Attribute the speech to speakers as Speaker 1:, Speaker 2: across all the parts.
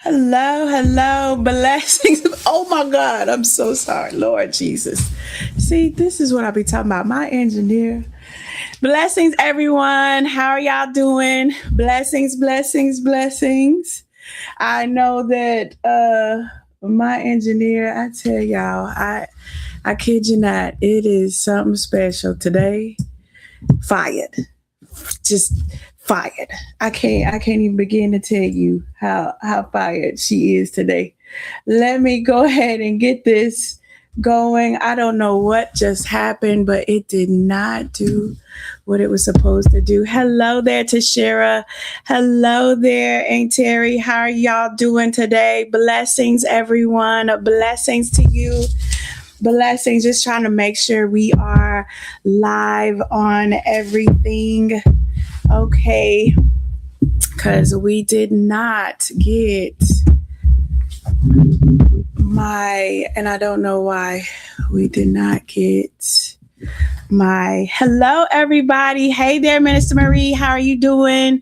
Speaker 1: Hello, hello, blessings. Oh my God, I'm so sorry, Lord Jesus. See, this is what I be talking about. My engineer. Blessings, everyone. How are y'all doing? Blessings, blessings, blessings. I know that my engineer, I tell y'all, I kid you not, it is something special today. Fired. Just fired. I can't even begin to tell you how fired she is today. Let me go ahead and get this going. I don't know what just happened, but it did not do what it was supposed to do. Hello there, Tashira. Hello there, Aunt Terry. How are y'all doing today? Blessings, everyone. Blessings to you. Blessings. Just trying to make sure we are live on everything. Okay, because we did not get and I don't know why we did not get hello, everybody. Hey there, Minister Marie. How are you doing?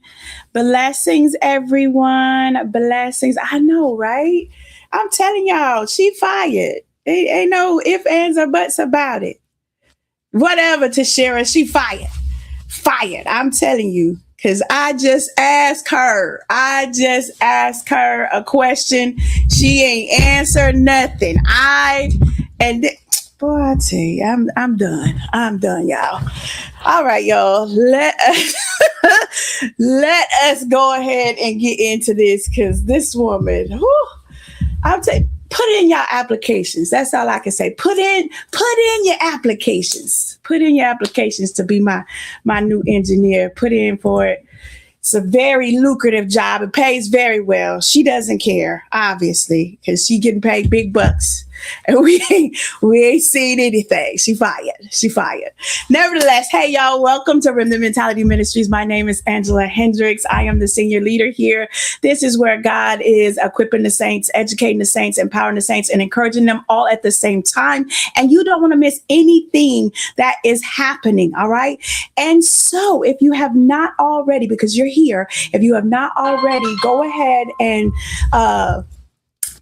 Speaker 1: Blessings, everyone. Blessings. I know, right? I'm telling y'all, she fired. Ain't no ifs, ands, or buts about it. Whatever, Tashira, she fired. Fired. I'm telling you. Because I just asked her. A question. She ain't answered nothing. Boy, I tell you, I'm done. I'm done, y'all. All right, y'all. Let us go ahead and get into this because this woman, whew, I'm saying, put in your applications. That's all I can say. Put in your applications. Put in your applications to be my new engineer. Put in for it. It's a very lucrative job. It pays very well. She doesn't care, obviously, because she getting paid big bucks. And we ain't seen anything. She fired. Nevertheless, hey y'all, welcome to Remnant Mentality Ministries. My name is Angela Hendricks. I am the senior leader here. This is where God is equipping the saints, educating the saints, empowering the saints, and encouraging them all at the same time. And you don't want to miss anything that is happening. All right. And so if you have not already, because you're here, if you have not already, go ahead and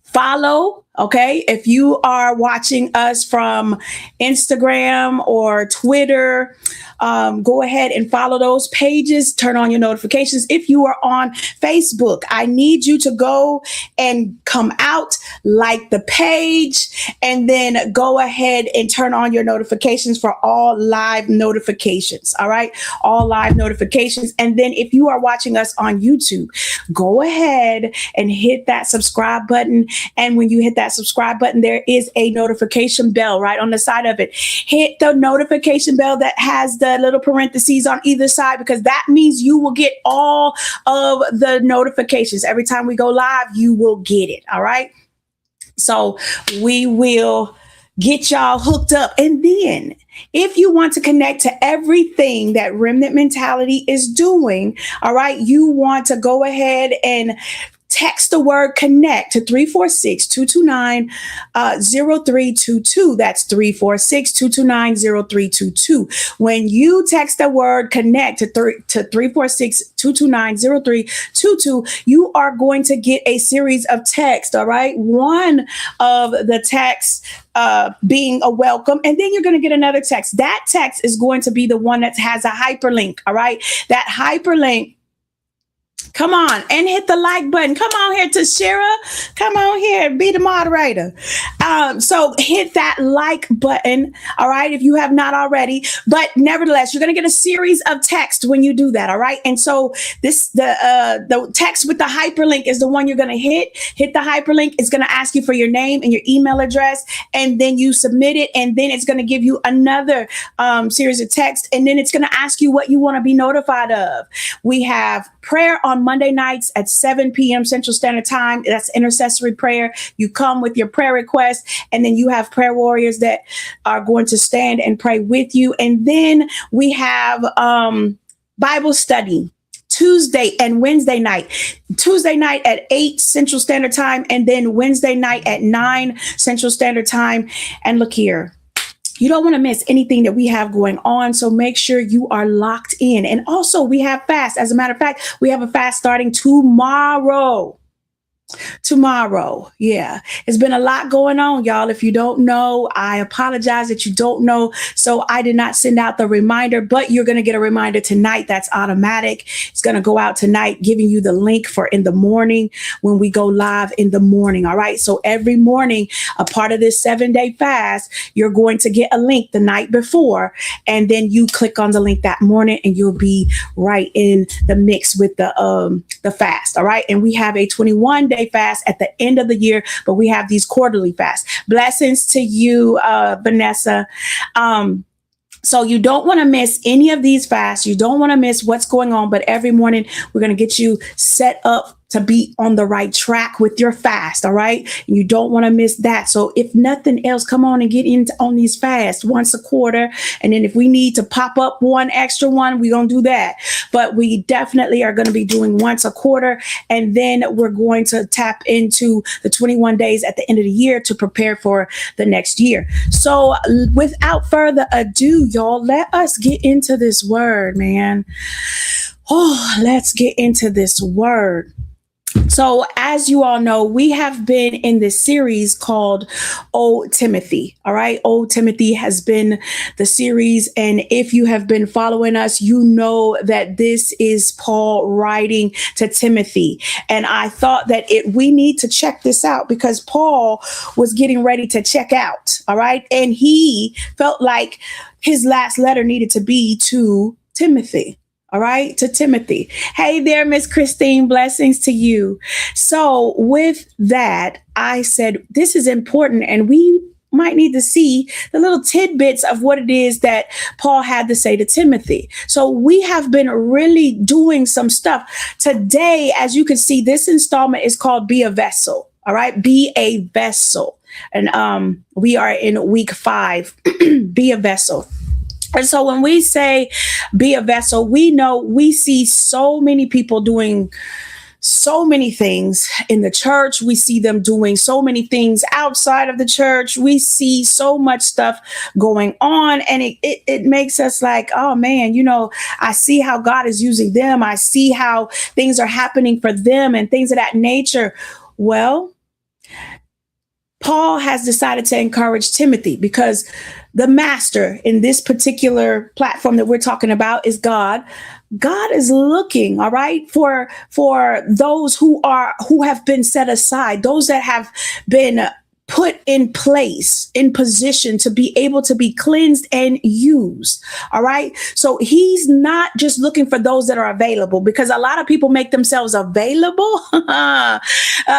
Speaker 1: follow. Okay. If you are watching us from Instagram or Twitter, go ahead and follow those pages. Turn on your notifications. If you are on Facebook, I need you to go and come out, like the page, and then go ahead and turn on your notifications for all live notifications. All right. All live notifications. And then if you are watching us on YouTube, go ahead and hit that subscribe button. And when you hit that subscribe button, there is a notification bell right on the side of it. Hit the notification bell that has the little parentheses on either side, because that means you will get all of the notifications. Every time we go live, you will get it. All right. So we will get y'all hooked up. And then if you want to connect to everything that Remnant Mentality is doing, all right, you want to go ahead and text the word connect to 346-229-0322. That's 346-229-0322. When you text the word connect to 346-229-0322, you are going to get a series of texts. All right. One of the texts being a welcome, and then you're going to get another text. That text is going to be the one that has a hyperlink. All right. That hyperlink. Come on and hit the like button. Come on here, Tashira. Come on here, be the moderator. So hit that like button, all right, if you have not already. But nevertheless, you're going to get a series of text when you do that, all right? And so the text with the hyperlink is the one you're going to hit. Hit the hyperlink. It's going to ask you for your name and your email address, and then you submit it, and then it's going to give you another series of text, and then it's going to ask you what you want to be notified of. We have prayer on Monday nights at 7 p.m. Central Standard Time. That's intercessory prayer. You come with your prayer request, and then you have prayer warriors that are going to stand and pray with you. And then we have Bible study Tuesday and Wednesday night. Tuesday night at 8 Central Standard Time, and then Wednesday night at 9 Central Standard Time. And look here, you don't want to miss anything that we have going on. So make sure you are locked in. And also we have fast. As a matter of fact, we have a fast starting tomorrow. Tomorrow. Yeah. It's been a lot going on, y'all. If you don't know, I apologize that you don't know. So I did not send out the reminder, but you're going to get a reminder tonight. That's automatic. It's going to go out tonight, giving you the link for in the morning when we go live in the morning. All right. So every morning, a part of this 7-day fast, you're going to get a link the night before. And then you click on the link that morning and you'll be right in the mix with the fast. All right. And we have a 21-day fast at the end of the year, but we have these quarterly fasts. Blessings to you, Vanessa. So you don't want to miss any of these fasts. You don't want to miss what's going on. But every morning, we're going to get you set up to be on the right track with your fast. All right. And you don't want to miss that. So if nothing else, come on and get into on these fasts once a quarter. And then if we need to pop up one extra one, we're going to do that. But we definitely are going to be doing once a quarter. And then we're going to tap into the 21 days at the end of the year to prepare for the next year. So without further ado, y'all, let us get into this word, man. Oh, let's get into this word. So, as you all know, we have been in this series called Old Timothy. All right. Old Timothy has been the series. And if you have been following us, you know that this is Paul writing to Timothy. And I thought that we need to check this out because Paul was getting ready to check out. All right. And he felt like his last letter needed to be to Timothy. All right, to Timothy. Hey there, Miss Christine, blessings to you. So with that, I said, this is important and we might need to see the little tidbits of what it is that Paul had to say to Timothy. So we have been really doing some stuff. Today, as you can see, this installment is called Be a Vessel. All right, be a vessel. And we are in week 5, be a vessel. And so when we say be a vessel, we know we see so many people doing so many things in the church. We see them doing so many things outside of the church. We see so much stuff going on. And it makes us like, oh man, I see how God is using them. I see how things are happening for them and things of that nature. Well, Paul has decided to encourage Timothy because the master in this particular platform that we're talking about is God. God is looking, all right, for those who have been set aside, those that have been put in place, in position to be able to be cleansed and used. All right. So he's not just looking for those that are available because a lot of people make themselves available,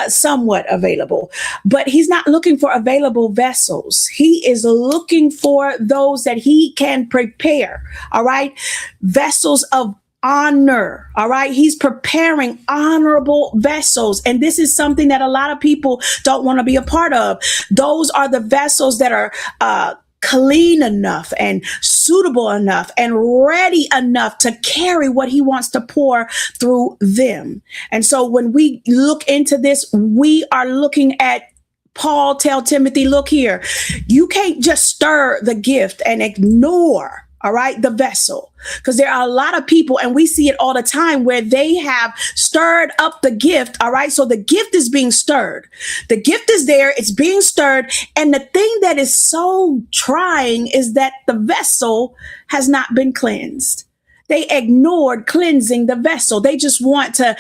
Speaker 1: somewhat available, but he's not looking for available vessels. He is looking for those that he can prepare. All right. Vessels of honor. All right. He's preparing honorable vessels. And this is something that a lot of people don't want to be a part of. Those are the vessels that are clean enough and suitable enough and ready enough to carry what he wants to pour through them. And so when we look into this, we are looking at Paul tell Timothy, look here, you can't just stir the gift and ignore, all right, the vessel. Because there are a lot of people, and we see it all the time, where they have stirred up the gift. All right. So the gift is being stirred. The gift is there. It's being stirred. And the thing that is so trying is that the vessel has not been cleansed. They ignored cleansing the vessel. They just want to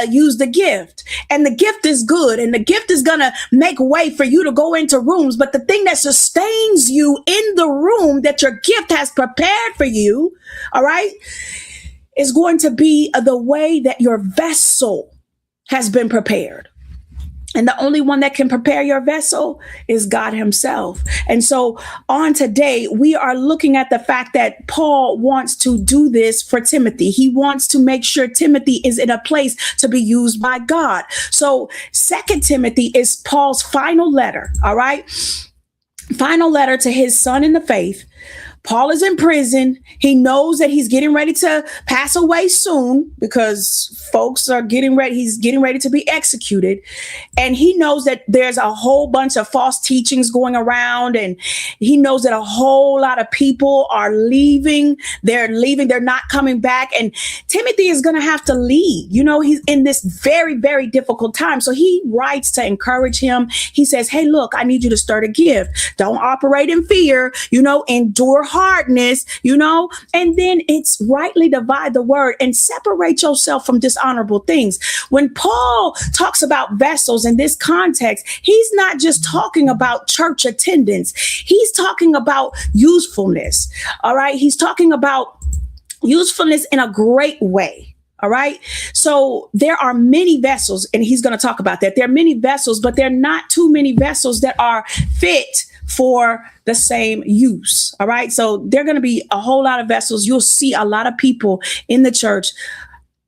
Speaker 1: use the gift. And the gift is good. And the gift is going to make way for you to go into rooms. But the thing that sustains you in the room that your gift has prepared for you, all right, is going to be the way that your vessel has been prepared. And the only one that can prepare your vessel is God himself. And so on today, we are looking at the fact that Paul wants to do this for Timothy. He wants to make sure Timothy is in a place to be used by God. So 2 Timothy is Paul's final letter. All right. Final letter to his son in the faith. Paul is in prison. He knows that he's getting ready to pass away soon because folks are getting ready. He's getting ready to be executed. And he knows that there's a whole bunch of false teachings going around. And he knows that a whole lot of people are leaving. They're leaving. They're not coming back. And Timothy is going to have to leave. You know, he's in this very, very difficult time. So he writes to encourage him. He says, hey, look, I need you to start a gift. Don't operate in fear, endure hardness, and then it's rightly divide the word and separate yourself from dishonorable things. When Paul talks about vessels in this context, he's not just talking about church attendance. He's talking about usefulness. All right. He's talking about usefulness in a great way. All right. So there are many vessels, and he's going to talk about that. There are many vessels, but there are not too many vessels that are fit for the same use. All right. So there are going to be a whole lot of vessels. You'll see a lot of people in the church.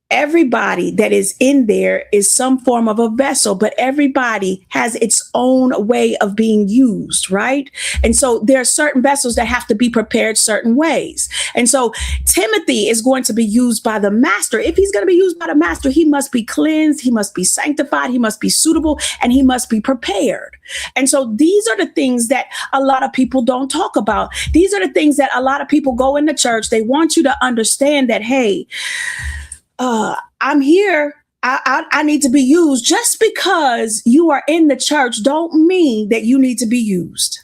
Speaker 1: Everybody that is in there is some form of a vessel, but everybody has its own way of being used, right? And so there are certain vessels that have to be prepared certain ways. And so Timothy is going to be used by the master. If he's going to be used by the master, he must be cleansed, he must be sanctified, he must be suitable, and he must be prepared. And so these are the things that a lot of people don't talk about. These are the things that a lot of people go in the church. They want you to understand that, hey, I'm here. I need to be used. Just because you are in the church don't mean that you need to be used.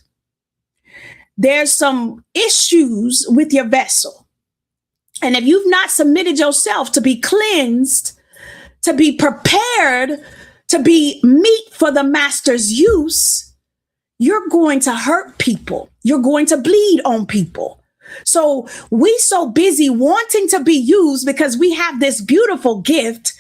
Speaker 1: There's some issues with your vessel. And if you've not submitted yourself to be cleansed, to be prepared, to be meat for the master's use, you're going to hurt people. You're going to bleed on people. So we so busy wanting to be used because we have this beautiful gift,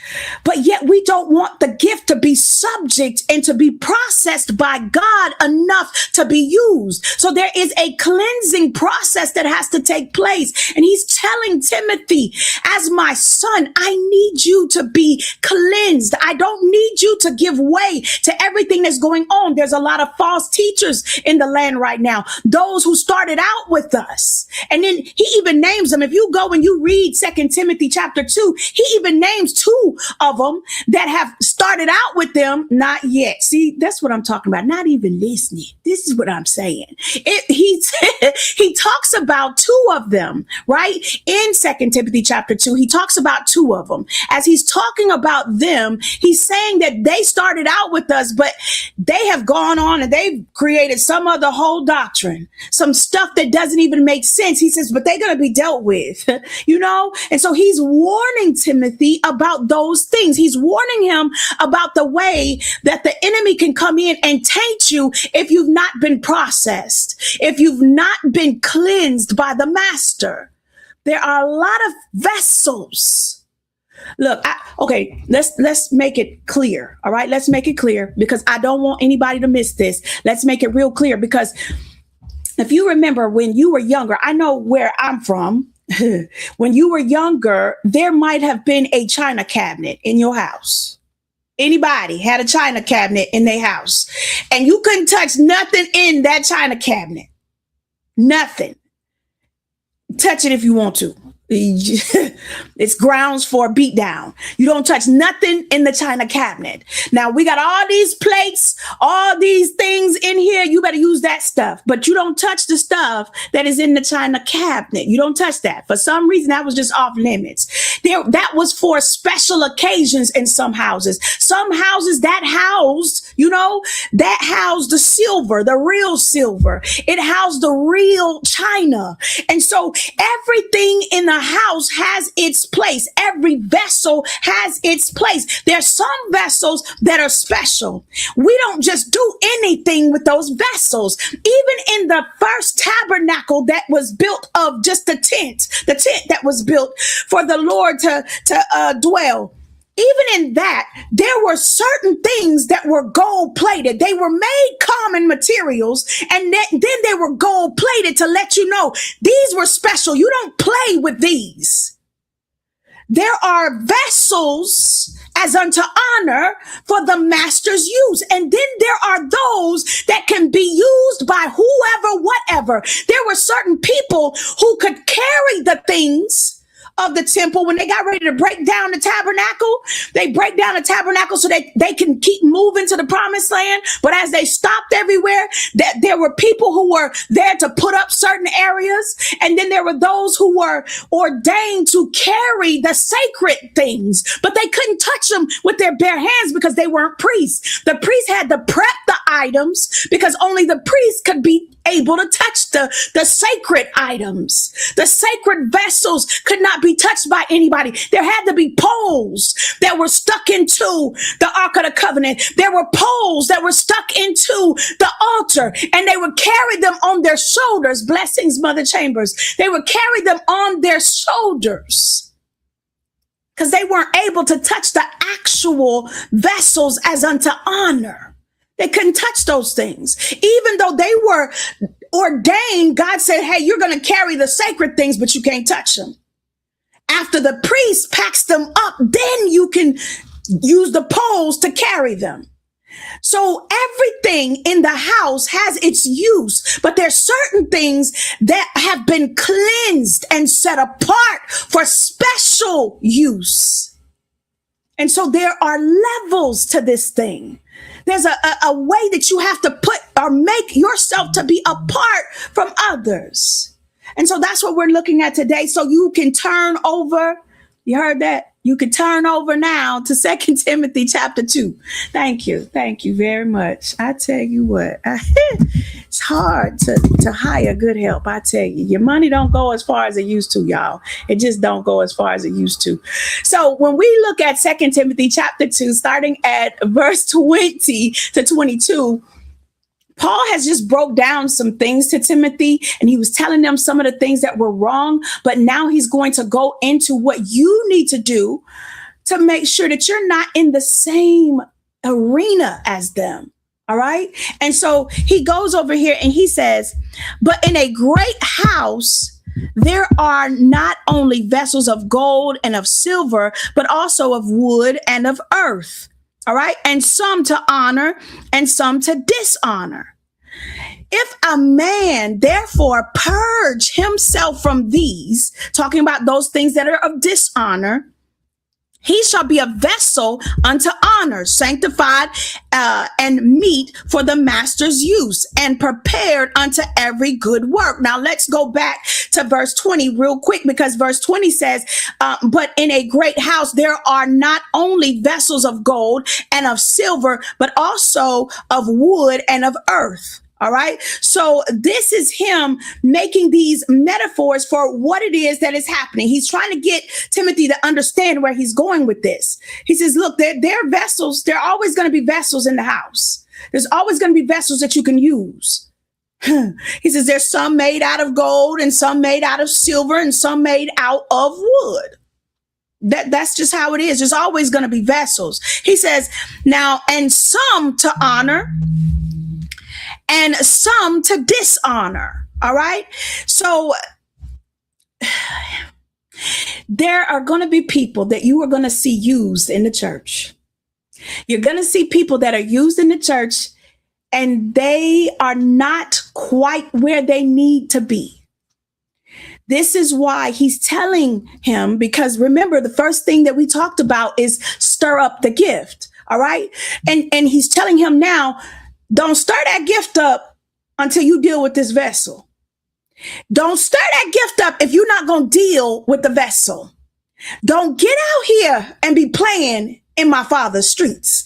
Speaker 1: but yet we don't want the gift to be subject and to be processed by God enough to be used. So there is a cleansing process that has to take place. And he's telling Timothy, as my son, I need you to be cleansed. I don't need you to give way to everything that's going on. There's a lot of false teachers in the land right now. Those who started out with us. And then he even names them. If you go and you read 2 Timothy chapter 2, he even names 2 of them that have started out with them. Not yet. See, that's what I'm talking about. Not even listening. This is what I'm saying. He talks about 2 of them, right? In 2 Timothy chapter 2, he talks about 2 of them. As he's talking about them, he's saying that they started out with us, but they have gone on and they've created some other whole doctrine, some stuff that doesn't even make sense. He says, but they're going to be dealt with, And so he's warning Timothy about those things. He's warning him about the way that the enemy can come in and taint you if you've not been processed, if you've not been cleansed by the master. There are a lot of vessels. Look, let's make it clear. All right. Let's make it clear because I don't want anybody to miss this. Let's make it real clear because if you remember when you were younger, I know where I'm from. When you were younger, there might have been a china cabinet in your house. Anybody had a china cabinet in their house and you couldn't touch nothing in that china cabinet. Nothing. Touch it if you want to. It's grounds for a beat down. You don't touch nothing in the china cabinet. Now we got all these plates, all these things in here. You better use that stuff, but you don't touch the stuff that is in the china cabinet. You don't touch that. For some reason, that was just off limits. That was for special occasions in some houses. Some houses that housed the silver, the real silver. It housed the real china. And so everything in the house has its place. Every vessel has its place. There's some vessels that are special. We don't just do anything with those vessels. Even in the first tabernacle that was built of just the tent that was built for the Lord to dwell. Even in that, there were certain things that were gold plated. They were made common materials, and then they were gold plated to let you know these were special. You don't play with these. there are vessels as unto honor for the master's use. And then there are those that can be used by whoever, whatever. There were certain people who could carry the things of the temple. When they got ready to break down the tabernacle, they break down the tabernacle so that they can keep moving to the promised land. But as they stopped everywhere, that there were people who were there to put up certain areas. And then there were those who were ordained to carry the sacred things, but they couldn't touch them with their bare hands because they weren't priests. The priest had to prep the items because only the priest could be able to touch the sacred items. The sacred vessels could not be touched by anybody. There had to be poles that were stuck into the Ark of the Covenant. There were poles that were stuck into the altar, and they would carry them on their shoulders. Blessings, Mother Chambers. They would carry them on their shoulders because they weren't able to touch the actual vessels as unto honor. They couldn't touch those things. Even though they were ordained, God said, hey, you're going to carry the sacred things, but you can't touch them. After the priest packs them up, then you can use the poles to carry them. So everything in the house has its use, but there's certain things that have been cleansed and set apart for special use. And so there are levels to this thing. There's a way that you have to put or make yourself to be apart from others. And so that's what we're looking at today. So you can turn over. You heard that? You can turn over now to 2 Timothy chapter 2. Thank you. Thank you very much. I tell you what, it's hard to hire good help. I tell you, your money don't go as far as it used to, y'all. It just don't go as far as it used to. So when we look at 2 Timothy chapter 2, starting at verse 20 to 22, Paul has just broke down some things to Timothy, and he was telling them some of the things that were wrong. But now he's going to go into what you need to do to make sure that you're not in the same arena as them. All right. And so he goes over here and he says, but in a great house, there are not only vessels of gold and of silver, but also of wood and of earth. All right. And some to honor and some to dishonor. If a man therefore purge himself from these, talking about those things that are of dishonor, he shall be a vessel unto honor, sanctified and meet for the master's use, and prepared unto every good work. Now let's go back to verse 20 real quick, because verse 20 says, but in a great house there are not only vessels of gold and of silver, but also of wood and of earth. All right. So this is him making these metaphors for what it is that is happening. He's trying to get Timothy to understand where he's going with this. He says, look, there are vessels. There are always going to be vessels in the house. There's always going to be vessels that you can use. He says there's some made out of gold and some made out of silver and some made out of wood. That's just how it is. There's always going to be vessels. He says now, and some to honor and some to dishonor. All right. So there are going to be people that you are going to see used in the church. You're going to see people that are used in the church and they are not quite where they need to be. This is why he's telling him, because remember, the first thing that we talked about is stir up the gift. All right. And he's telling him now, don't stir that gift up until you deal with this vessel. Don't stir that gift up if you're not going to deal with the vessel. Don't get out here and be playing in my Father's streets.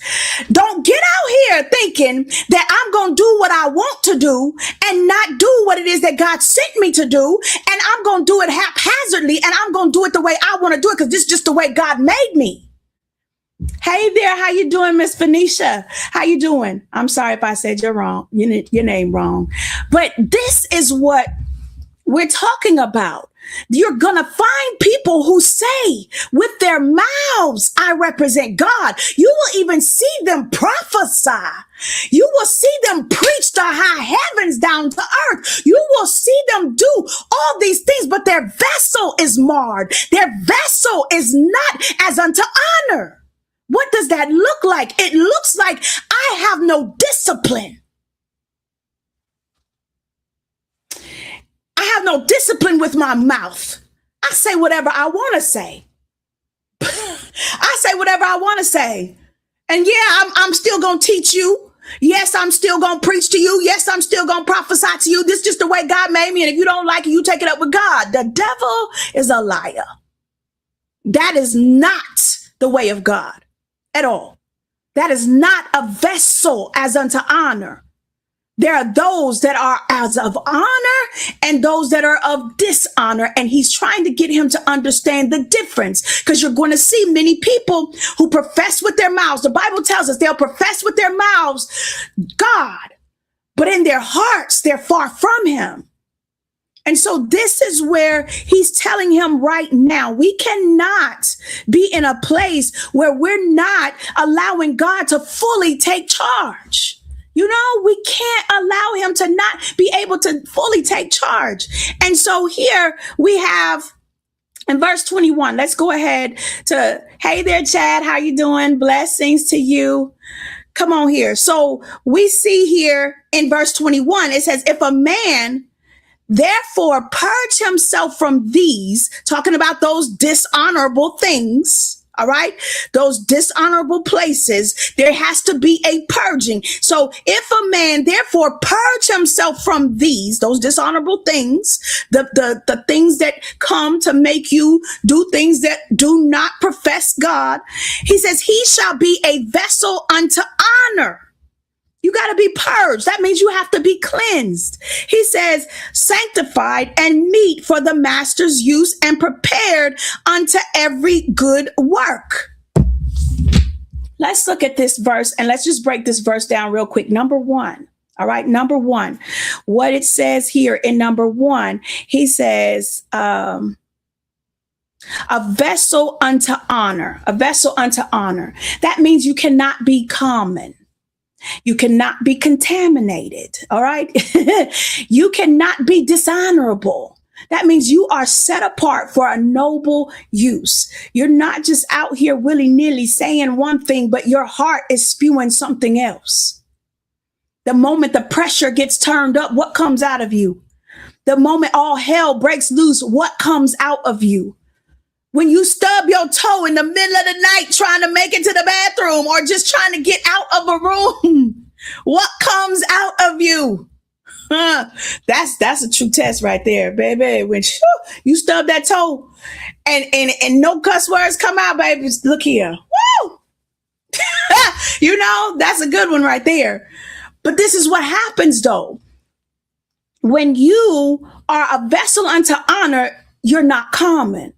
Speaker 1: Don't get out here thinking that I'm going to do what I want to do and not do what it is that God sent me to do. And I'm going to do it haphazardly and I'm going to do it the way I want to do it because this is just the way God made me. Hey there, how you doing, Miss Phoenicia? How you doing? I'm sorry if I said your name wrong. But this is what we're talking about. You're going to find people who say with their mouths, I represent God. You will even see them prophesy. You will see them preach the high heavens down to earth. You will see them do all these things, but their vessel is marred. Their vessel is not as unto honor. What does that look like? It looks like I have no discipline. I have no discipline with my mouth. I say whatever I want to say. I say whatever I want to say. And yeah, I'm still going to teach you. Yes, I'm still going to preach to you. Yes, I'm still going to prophesy to you. This is just the way God made me. And if you don't like it, you take it up with God. The devil is a liar. That is not the way of God at all. That is not a vessel as unto honor. There are those that are as of honor and those that are of dishonor. And he's trying to get him to understand the difference, because you're going to see many people who profess with their mouths. The Bible tells us they'll profess with their mouths God, but in their hearts, they're far from him. And so this is where he's telling him right now, we cannot be in a place where we're not allowing God to fully take charge. You know, we can't allow him to not be able to fully take charge. And so here we have in verse 21, let's go ahead to, hey there, Chad, how you doing? Blessings to you. Come on here. So we see here in verse 21, it says, if a man therefore purge himself from these, talking about those dishonorable things, all right, those dishonorable places, there has to be a purging. So if a man therefore purge himself from these, those dishonorable things, the things that come to make you do things that do not profess God, he says he shall be a vessel unto honor. You got to be purged. That means you have to be cleansed. He says, sanctified and meet for the master's use and prepared unto every good work. Let's look at this verse and let's just break this verse down real quick. Number one. All right. Number one, what it says here in number one, he says, a vessel unto honor, a vessel unto honor. That means you cannot be common. You cannot be contaminated. All right. You cannot be dishonorable. That means you are set apart for a noble use. You're not just out here willy-nilly saying one thing, but your heart is spewing something else. The moment the pressure gets turned up, what comes out of you? The moment all hell breaks loose, what comes out of you? When you stub your toe in the middle of the night trying to make it to the bathroom or just trying to get out of a room, what comes out of you? That's a true test right there, baby. When you stub that toe and no cuss words come out, baby, look here. Woo! You know, that's a good one right there. But this is what happens though. When you are a vessel unto honor, you're not common.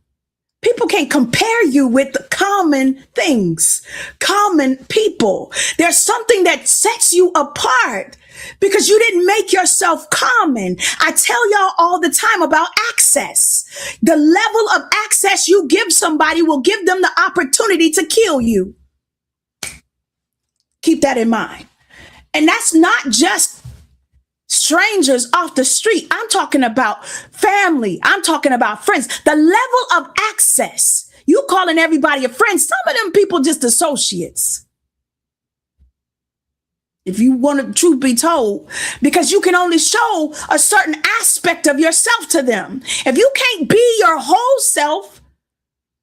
Speaker 1: People can't compare you with common things, common people. There's something that sets you apart because you didn't make yourself common. I tell y'all all the time about access. The level of access you give somebody will give them the opportunity to kill you. Keep that in mind. And that's not just strangers off the street. I'm talking about family. I'm talking about friends. The level of access. You calling everybody a friend. Some of them people just associates. If you want the truth be told, because you can only show a certain aspect of yourself to them. If you can't be your whole self,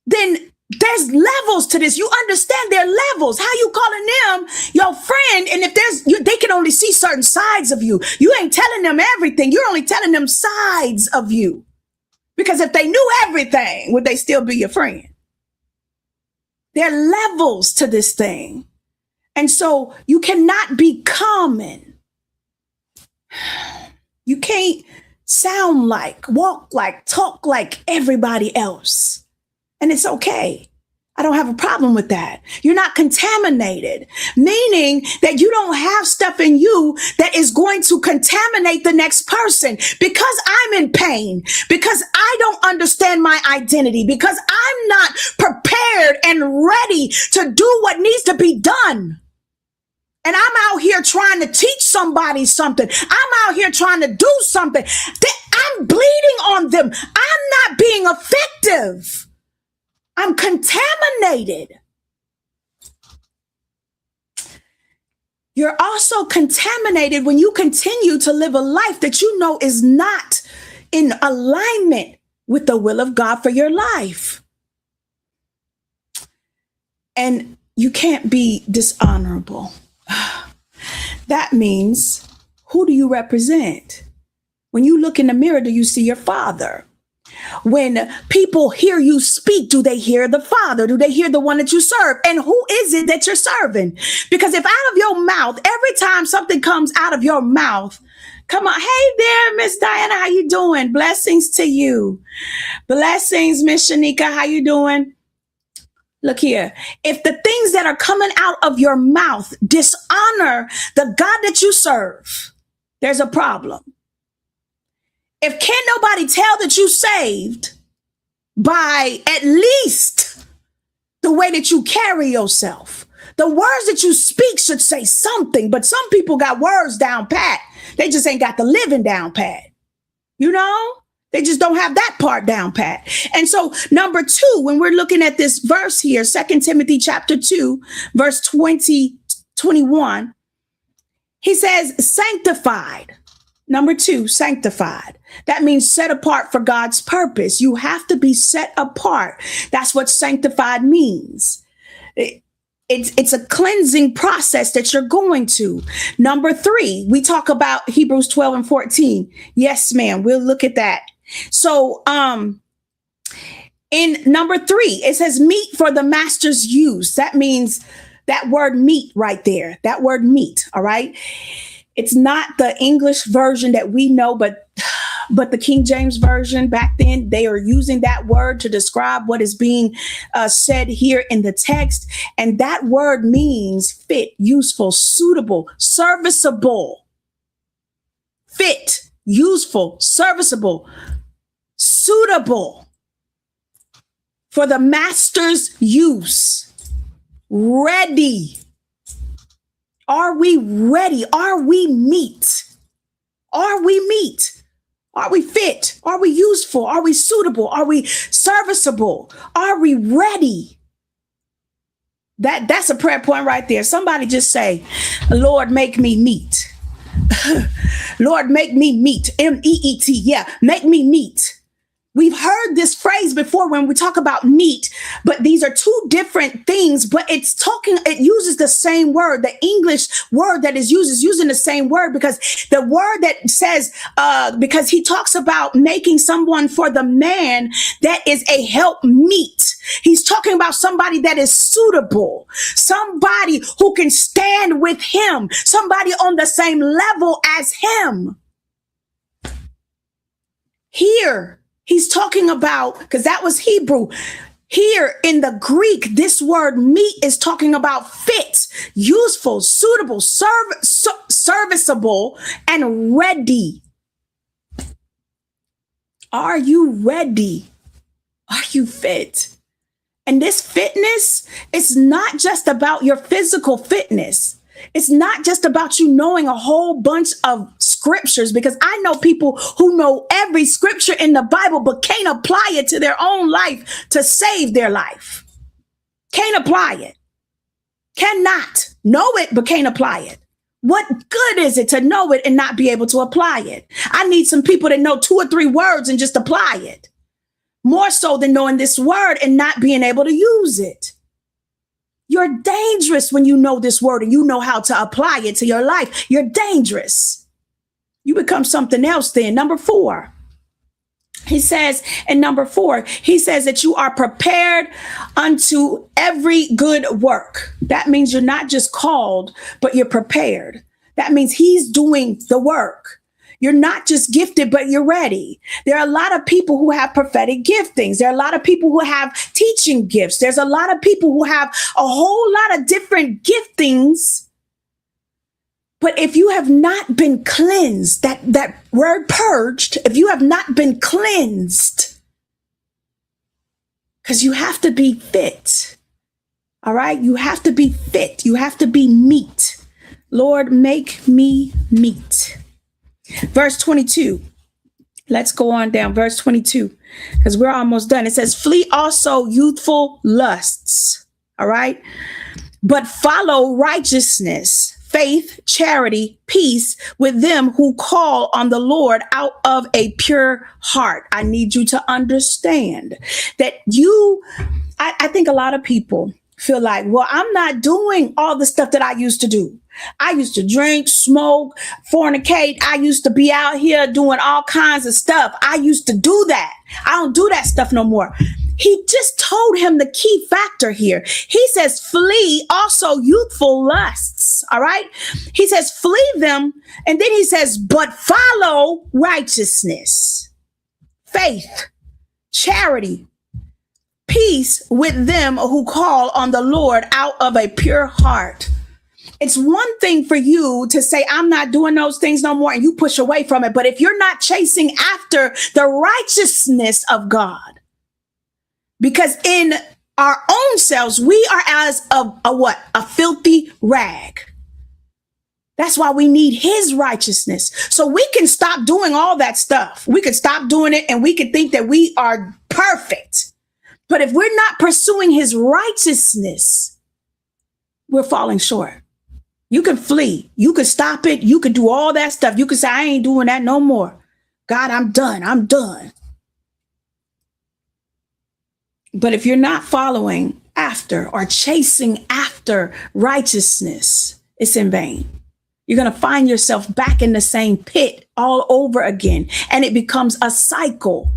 Speaker 1: then there's levels to this. You understand there are levels. How you calling them your friend? And if they can only see certain sides of you. You ain't telling them everything. You're only telling them sides of you. Because if they knew everything, would they still be your friend? There are levels to this thing. And so you cannot be common. You can't sound like, walk like, talk like everybody else. And it's okay. I don't have a problem with that. You're not contaminated, meaning that you don't have stuff in you that is going to contaminate the next person because I'm in pain, because I don't understand my identity, because I'm not prepared and ready to do what needs to be done. And I'm out here trying to teach somebody something. I'm out here trying to do something. I'm bleeding on them. I'm not being effective. I'm contaminated. You're also contaminated when you continue to live a life that you know is not in alignment with the will of God for your life. And you can't be dishonorable. That means, who do you represent? When you look in the mirror, do you see your Father? When people hear you speak, do they hear the Father? Do they hear the one that you serve? And who is it that you're serving? Because if out of your mouth, every time something comes out of your mouth, come on, hey there, Miss Diana, how you doing? Blessings to you. Blessings, Miss Shanika, how you doing? Look here. If the things that are coming out of your mouth dishonor the God that you serve, there's a problem. If can't nobody tell that you saved by at least the way that you carry yourself, the words that you speak should say something, but some people got words down pat. They just ain't got the living down pat. You know, they just don't have that part down pat. And so number 2, when we're looking at this verse here, 2 Timothy chapter 2, verse 21, he says, sanctified. Number 2, sanctified. That means set apart for God's purpose. You have to be set apart. That's what sanctified means. It's a cleansing process that you're going to. Number 3, we talk about Hebrews 12 and 14. Yes, ma'am. We'll look at that. So, in number 3, it says meat for the master's use. That means that word meat right there, that word meat. All right. It's not the English version that we know, but the King James version back then, they are using that word to describe what is being said here in the text. And that word means fit, useful, suitable, serviceable. Fit, useful, serviceable, suitable for the master's use. Ready. Are we ready? Are we meat? Are we meat? Are we fit? Are we useful? Are we suitable? Are we serviceable? Are we ready? That's a prayer point right there. Somebody just say, Lord, make me meat. Lord, make me meat. M-E-E-T. Yeah, make me meat. We've heard this phrase before when we talk about meat, but these are two different things, but it uses the same word. The English word that is used is using the same word because the word that says, because he talks about making someone for the man that is a help meet. He's talking about somebody that is suitable, somebody who can stand with him, somebody on the same level as him. Here, he's talking about, because that was Hebrew. Here in the Greek, this word meat is talking about fit, useful, suitable, serviceable, and ready. Are you ready? Are you fit? And this fitness is not just about your physical fitness. It's not just about you knowing a whole bunch of scriptures, because I know people who know every scripture in the Bible, but can't apply it to their own life to save their life. Can't apply it. Cannot know it, but can't apply it. What good is it to know it and not be able to apply it? I need some people that know 2 or 3 words and just apply it. More so than knowing this word and not being able to use it. You're dangerous when you know this word and you know how to apply it to your life. You're dangerous. You become something else then. Number 4, he says, in number 4, he says that you are prepared unto every good work. That means you're not just called, but you're prepared. That means he's doing the work. You're not just gifted, but you're ready. There are a lot of people who have prophetic giftings. There are a lot of people who have teaching gifts. There's a lot of people who have a whole lot of different giftings. But if you have not been cleansed, that word purged, if you have not been cleansed, because you have to be fit. All right. You have to be fit. You have to be meat. Lord, make me meat. Verse 22. Let's go on down. Verse 22, because we're almost done. It says, flee also youthful lusts. All right. But follow righteousness, faith, charity, peace with them who call on the Lord out of a pure heart. I need you to understand that I think a lot of people feel like, well, I'm not doing all the stuff that I used to do. I used to drink, smoke, fornicate. I used to be out here doing all kinds of stuff. I used to do that. I don't do that stuff no more. He just told him the key factor here. He says, flee also youthful lusts. All right. He says, flee them. And then he says, but follow righteousness, faith, charity, peace with them who call on the Lord out of a pure heart. It's one thing for you to say, I'm not doing those things no more, and you push away from it. But if you're not chasing after the righteousness of God, because in our own selves, we are as a filthy rag. That's why we need his righteousness. So we can stop doing all that stuff. We could stop doing it, and we could think that we are perfect. But if we're not pursuing his righteousness, we're falling short. You can flee. You can stop it. You can do all that stuff. You can say, I ain't doing that no more. God, I'm done. I'm done. But if you're not following after or chasing after righteousness, it's in vain. You're going to find yourself back in the same pit all over again. And it becomes a cycle.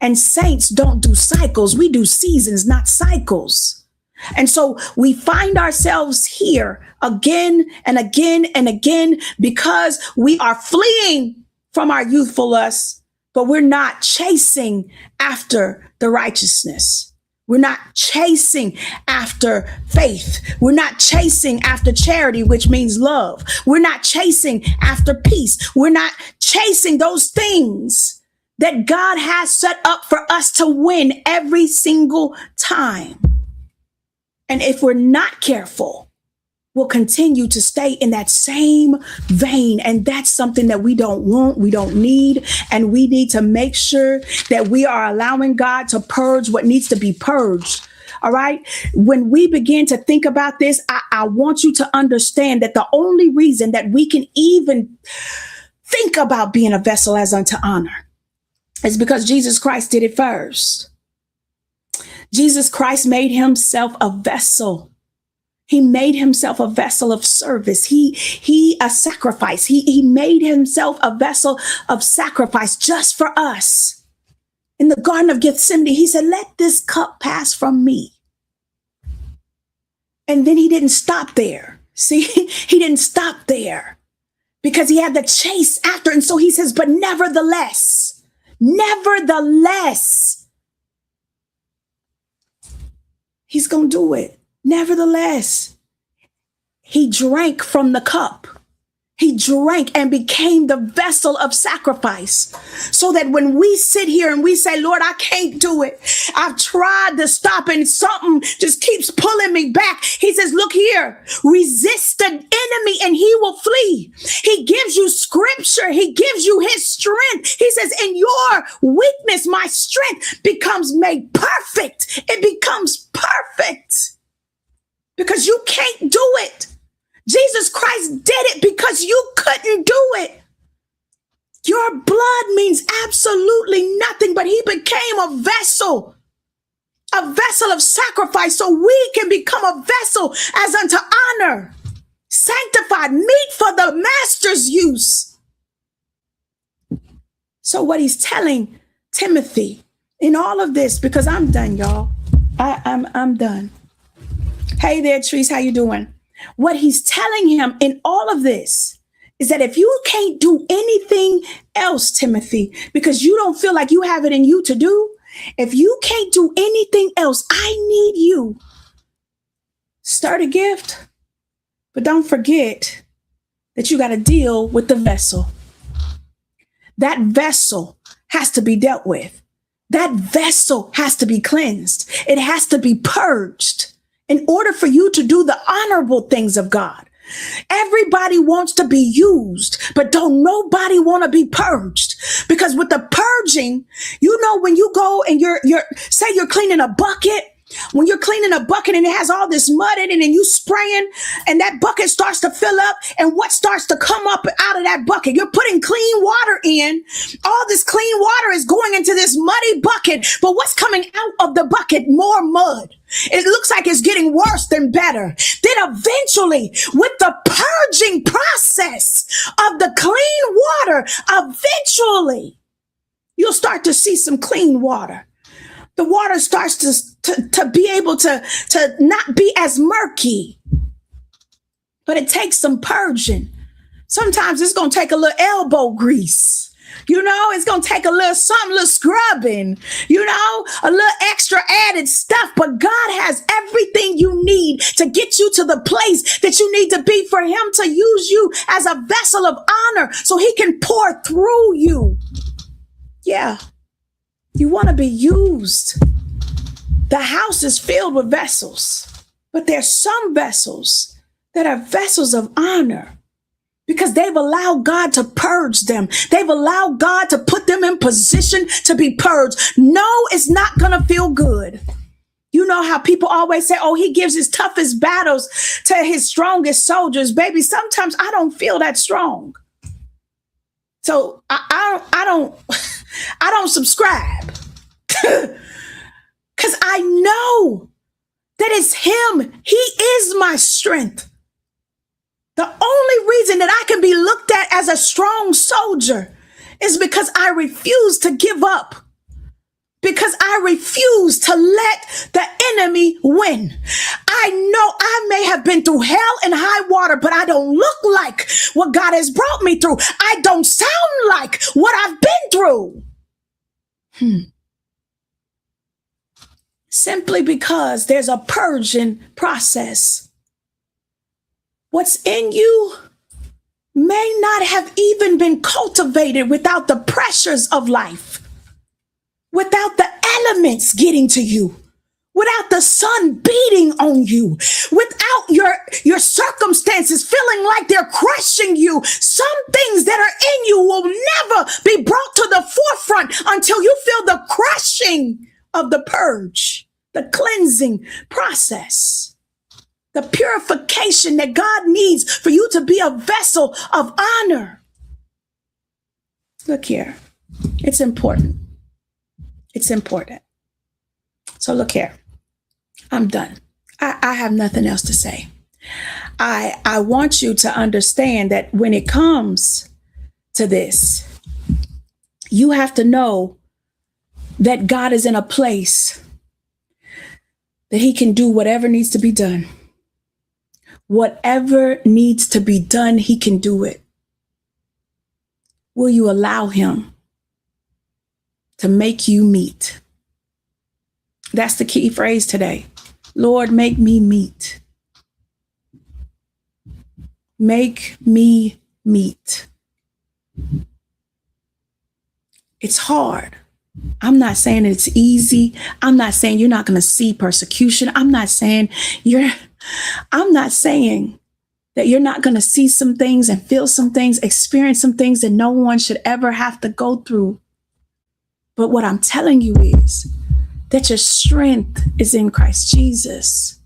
Speaker 1: And saints don't do cycles. We do seasons, not cycles. And so we find ourselves here again and again and again because we are fleeing from our youthful lusts, but we're not chasing after the righteousness. We're not chasing after faith. We're not chasing after charity, which means love. We're not chasing after peace. We're not chasing those things that God has set up for us to win every single time. And if we're not careful, we'll continue to stay in that same vein. And that's something that we don't want, we don't need. And we need to make sure that we are allowing God to purge what needs to be purged. All right. When we begin to think about this, I want you to understand that the only reason that we can even think about being a vessel as unto honor is because Jesus Christ did it first. Jesus Christ made himself a vessel. He made himself a vessel of service. He a sacrifice. He made himself a vessel of sacrifice just for us. In the Garden of Gethsemane, he said, let this cup pass from me. And then he didn't stop there. See, he didn't stop there because he had to chase after. And so he says, but nevertheless, he's going to do it. Nevertheless, he drank from the cup. He drank and became the vessel of sacrifice so that when we sit here and we say, Lord, I can't do it. I've tried to stop and something just keeps pulling me back. He says, look here, resist the enemy and he will flee. He gives you scripture. He gives you his strength. He says, in your weakness, my strength becomes made perfect. It becomes perfect because you can't do it. Jesus Christ did it because you couldn't do it. Your blood means absolutely nothing, but he became a vessel of sacrifice so we can become a vessel as unto honor, sanctified, meat for the master's use. So what he's telling Timothy in all of this, because I'm done, y'all. I'm done. Hey there, Trees, how you doing? What he's telling him in all of this is that if you can't do anything else, Timothy, because you don't feel like you have it in you to do, if you can't do anything else, I need you. Start a gift, but don't forget that you got to deal with the vessel. That vessel has to be dealt with. That vessel has to be cleansed. It has to be purged in order for you to do the honorable things of God. Everybody wants to be used, but don't nobody want to be purged. Because with the purging, you know, when you go and you're say you're cleaning a bucket, when you're cleaning a bucket and it has all this mud in it and you spraying and that bucket starts to fill up, and what starts to come up out of that bucket? You're putting clean water in. All this clean water is going into this muddy bucket, but what's coming out of the bucket? More mud. It looks like it's getting worse than better. Then eventually, with the purging process of the clean water, eventually you'll start to see some clean water. The water starts to be able to not be as murky. But it takes some purging. Sometimes it's going to take a little elbow grease. You know, it's going to take a little something, a little scrubbing, you know, a little extra added stuff. But God has everything you need to get you to the place that you need to be for him to use you as a vessel of honor so he can pour through you. Yeah. You want to be used. The house is filled with vessels, but there's some vessels that are vessels of honor because they've allowed God to purge them. They've allowed God to put them in position to be purged. No, it's not going to feel good. You know how people always say, oh, he gives his toughest battles to his strongest soldiers. Baby, sometimes I don't feel that strong. So I don't subscribe because I know that it's him. He is my strength. The only reason that I can be looked at as a strong soldier is because I refuse to give up. Because I refuse to let the enemy win. I know I may have been through hell and high water, but I don't look like what God has brought me through. I don't sound like what I've been through. Simply because there's a purging process. What's in you may not have even been cultivated without the pressures of life. Without the elements getting to you, without the sun beating on you, without your circumstances feeling like they're crushing you, some things that are in you will never be brought to the forefront until you feel the crushing of the purge, the cleansing process, the purification that God needs for you to be a vessel of honor. Look here, it's important. It's important. So look here, I'm done. I have nothing else to say. I want you to understand that when it comes to this, you have to know that God is in a place that he can do whatever needs to be done. Whatever needs to be done, he can do it. Will you allow him to make you meet? That's the key phrase today. Lord, make me meet. Make me meet. It's hard. I'm not saying it's easy. I'm not saying you're not going to see persecution. I'm not saying that you're not going to see some things and feel some things, experience some things that no one should ever have to go through. But what I'm telling you is that your strength is in Christ Jesus.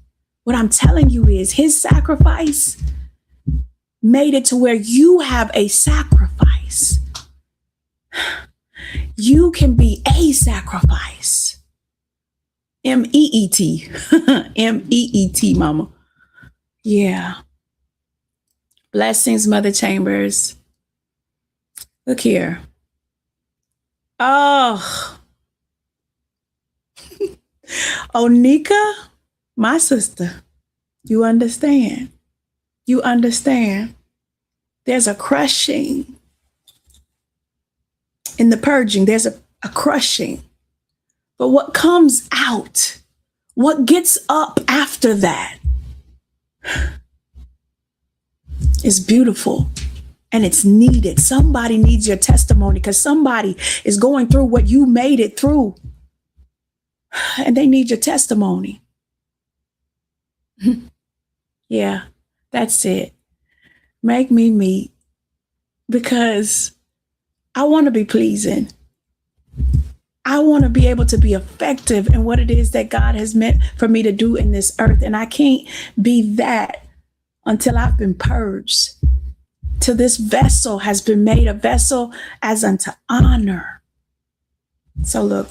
Speaker 1: What I'm telling you is his sacrifice made it to where you have a sacrifice. You can be a sacrifice. M-E-E-T. M-E-E-T, mama. Yeah. Blessings, Mother Chambers. Look here. Oh, Onika, my sister, you understand. You understand There's a crushing. In the purging, there's a crushing. But what comes out, what gets up after that is beautiful and it's needed. Somebody needs your testimony because somebody is going through what you made it through and they need your testimony. Yeah, that's it. Make me meet because I want to be pleasing. I want to be able to be effective in what it is that God has meant for me to do in this earth. And I can't be that until I've been purged, till this vessel has been made a vessel as unto honor. So look,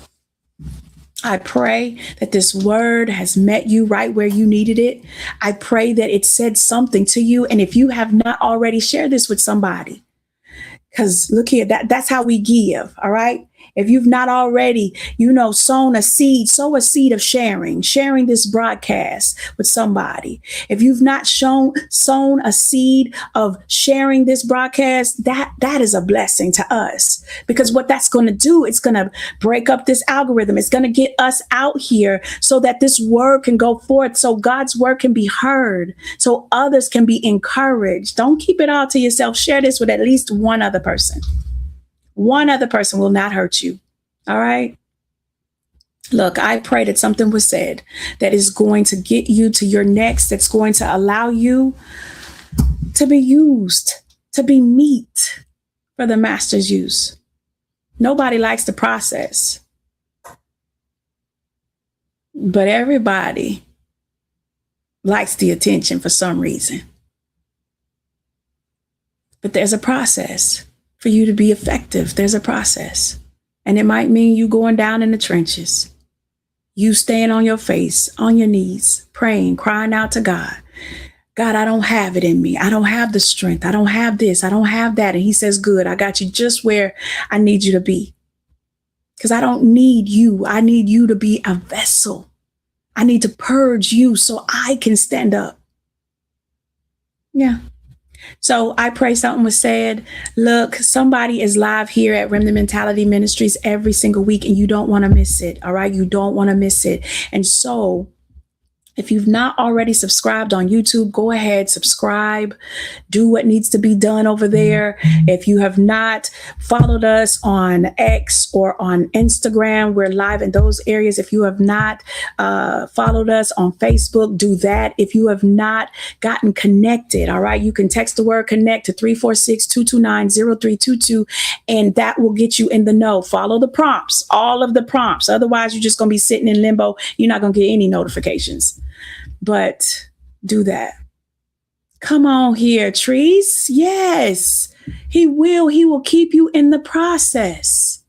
Speaker 1: I pray that this word has met you right where you needed it. I pray that it said something to you. And if you have not already, share this with somebody. Because look here, that's how we give, all right? If you've not already, sow a seed of sharing this broadcast with somebody. If you've not sown a seed of sharing this broadcast, that is a blessing to us. Because what that's going to do, it's going to break up this algorithm. It's going to get us out here so that this word can go forth, so God's word can be heard, so others can be encouraged. Don't keep it all to yourself. Share this with at least one other person. One other person will not hurt you. All right. Look, I pray that something was said that is going to get you to your next, that's going to allow you to be used, to be meat for the master's use. Nobody likes the process, but everybody likes the attention for some reason. But there's a process. For you to be effective, there's a process. And it might mean you going down in the trenches, you staying on your face, on your knees, praying, crying out to God. God, I don't have it in me. I don't have the strength. I don't have this. I don't have that. And he says, good, I got you just where I need you to be. Because I don't need you. I need you to be a vessel. I need to purge you so I can stand up. Yeah. So I pray something was said. Look, somebody is live here at Remnant Mentality Ministries every single week, and you don't want to miss it. All right. You don't want to miss it. And so if you've not already subscribed on YouTube, go ahead, subscribe, do what needs to be done over there. If you have not followed us on X or on Instagram, we're live in those areas. If you have not followed us on Facebook, do that. If you have not gotten connected, all right, you can text the word connect to 346-229-0322, and that will get you in the know. Follow the prompts, all of the prompts. Otherwise, you're just going to be sitting in limbo. You're not going to get any notifications. But do that. Come on here, Trees. Yes, he will. He will keep you in the process.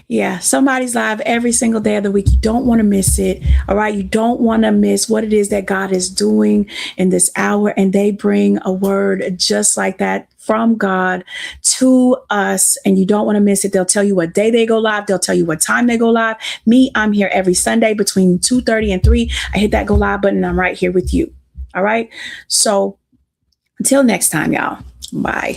Speaker 1: Yeah, somebody's live every single day of the week. You don't want to miss it. All right. You don't want to miss what it is that God is doing in this hour. And they bring a word just like that from God to us. And you don't want to miss it. They'll tell you what day they go live. They'll tell you what time they go live. Me, I'm here every Sunday between 2:30 and 3. I hit that go live button and I'm right here with you. All right. So until next time, y'all. Bye.